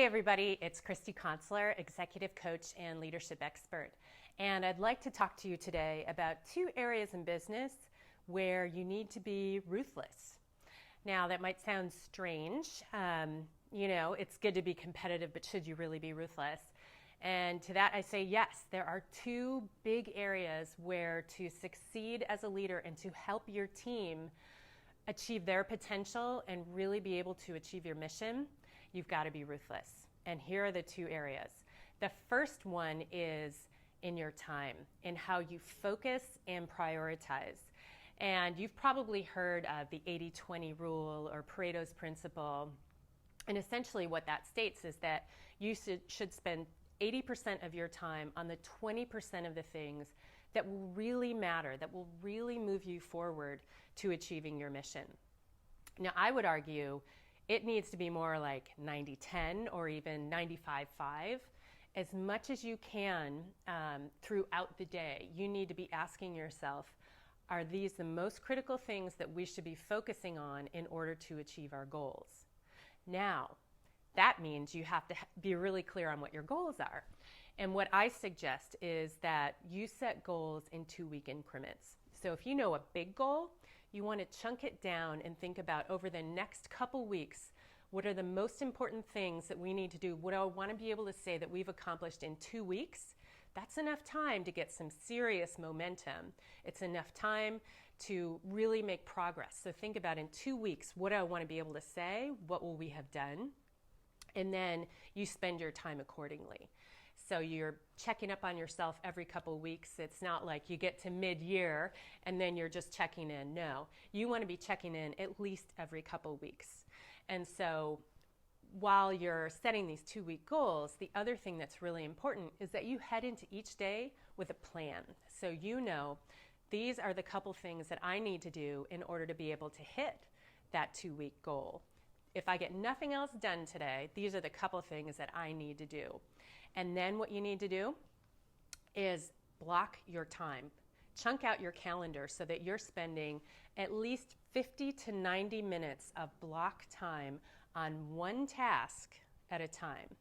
everybody, it's Christy Consular, executive coach and leadership expert. And I'd like to talk to you today about two areas in business where you need to be ruthless. Now, that might sound strange. It's good to be competitive, but should you really be ruthless? And to that I say yes, there are two big areas where to succeed as a leader and to help your team achieve their potential and really be able to achieve your mission, you've got to be ruthless. And here are the two areas. The first one is in your time, in how you focus and prioritize. And you've probably heard of the 80-20 rule or Pareto's principle. And essentially what that states is that you should spend 80% of your time on the 20% of the things that will really matter, that will really move you forward to achieving your mission. Now, I would argue it needs to be more like 90-10 or even 95-5. As much as you can throughout the day, you need to be asking yourself, are these the most critical things that we should be focusing on in order to achieve our goals? Now, that means you have to be really clear on what your goals are. And what I suggest is that you set goals in 2-week increments. So if you know a big goal, you want to chunk it down and think about over the next couple weeks, what are the most important things that we need to do? What do I want to be able to say that we've accomplished in 2 weeks? That's enough time to get some serious momentum. It's enough time to really make progress. So think about in 2 weeks, what do I want to be able to say? What will we have done? And then you spend your time accordingly. So you're checking up on yourself every couple of weeks. It's not like you get to mid-year and then you're just checking in. No, you want to be checking in at least every couple of weeks. And so while you're setting these 2-week goals, the other thing that's really important is that you head into each day with a plan. So you know, these are the couple things that I need to do in order to be able to hit that 2-week goal. If I get nothing else done today, these are the couple things that I need to do. And then what you need to do is block your time. Chunk out your calendar so that you're spending at least 50 to 90 minutes of block time on one task at a time.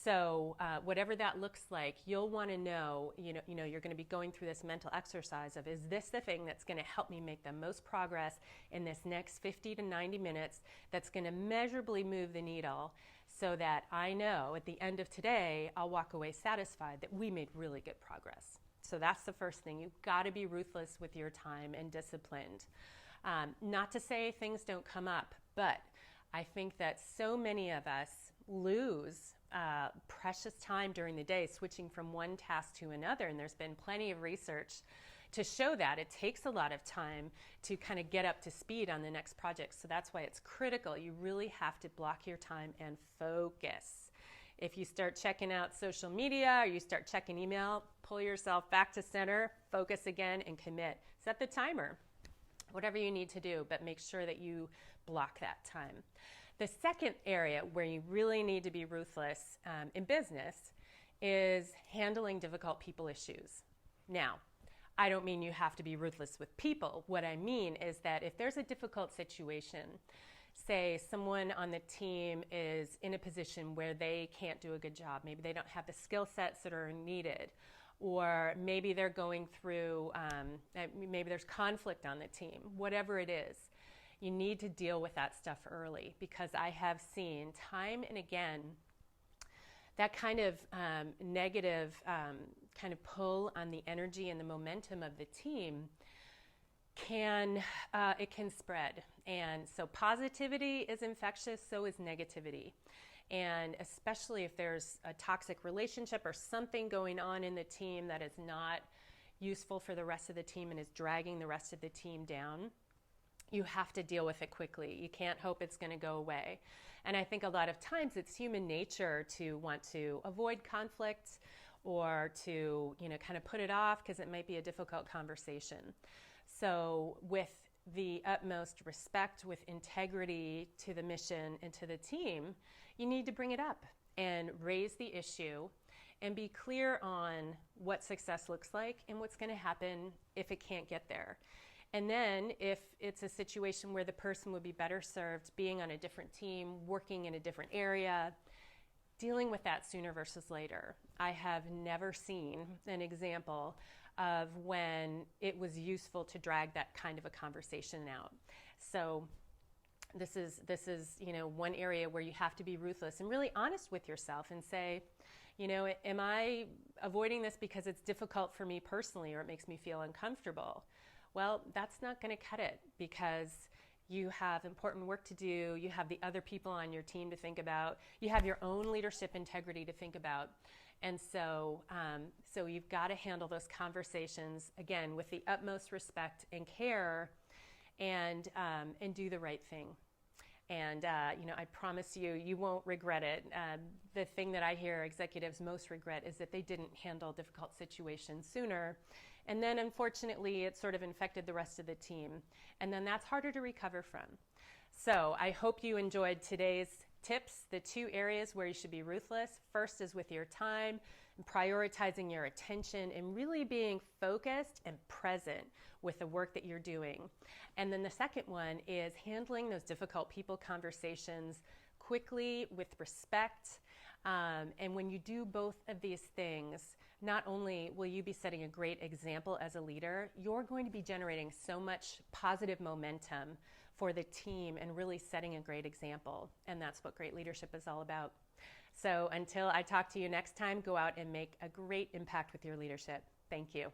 So whatever that looks like, you'll want to know, you're going to be going through this mental exercise of, is this the thing that's going to help me make the most progress in this next 50 to 90 minutes that's going to measurably move the needle so that I know at the end of today, I'll walk away satisfied that we made really good progress. So that's the first thing. You've got to be ruthless with your time and disciplined. Not to say things don't come up, but I think that so many of us lose precious time during the day switching from one task to another, and there's been plenty of research to show that it takes a lot of time to kind of get up to speed on the next project. So that's why it's critical. You really have to block your time and focus. If you start checking out social media or you start checking email, pull yourself back to center, focus again, and commit. Set the timer, whatever you need to do, but make sure that you block that time. The second area where you really need to be ruthless in business is handling difficult people issues. Now, I don't mean you have to be ruthless with people. What I mean is that if there's a difficult situation, say someone on the team is in a position where they can't do a good job, maybe they don't have the skill sets that are needed, or maybe they're going through, maybe there's conflict on the team, whatever it is, you need to deal with that stuff early, because I have seen time and again that kind of negative kind of pull on the energy and the momentum of the team can spread. And so positivity is infectious, so is negativity. And especially if there's a toxic relationship or something going on in the team that is not useful for the rest of the team and is dragging the rest of the team down, you have to deal with it quickly. You can't hope it's going to go away. And I think a lot of times it's human nature to want to avoid conflict or to, kind of put it off because it might be a difficult conversation. So with the utmost respect, with integrity to the mission and to the team, you need to bring it up and raise the issue and be clear on what success looks like and what's going to happen if it can't get there. And then if it's a situation where the person would be better served being on a different team, working in a different area, dealing with that sooner versus later. I have never seen an example of when it was useful to drag that kind of a conversation out. So this is one area where you have to be ruthless and really honest with yourself and say, am I avoiding this because it's difficult for me personally or it makes me feel uncomfortable? Well, that's not going to cut it, because you have important work to do. You have the other people on your team to think about. You have your own leadership integrity to think about. And so you've got to handle those conversations, again, with the utmost respect and care, and do the right thing. And, I promise you, you won't regret it. The thing that I hear executives most regret is that they didn't handle difficult situations sooner. And then, unfortunately, it sort of infected the rest of the team. And then that's harder to recover from. So I hope you enjoyed today's tips, the 2 areas where you should be ruthless. First is with your time, and prioritizing your attention, and really being focused and present with the work that you're doing. And then the second one is handling those difficult people conversations quickly, with respect. And when you do both of these things, not only will you be setting a great example as a leader, you're going to be generating so much positive momentum for the team and really setting a great example. And that's what great leadership is all about. So until I talk to you next time, go out and make a great impact with your leadership. Thank you.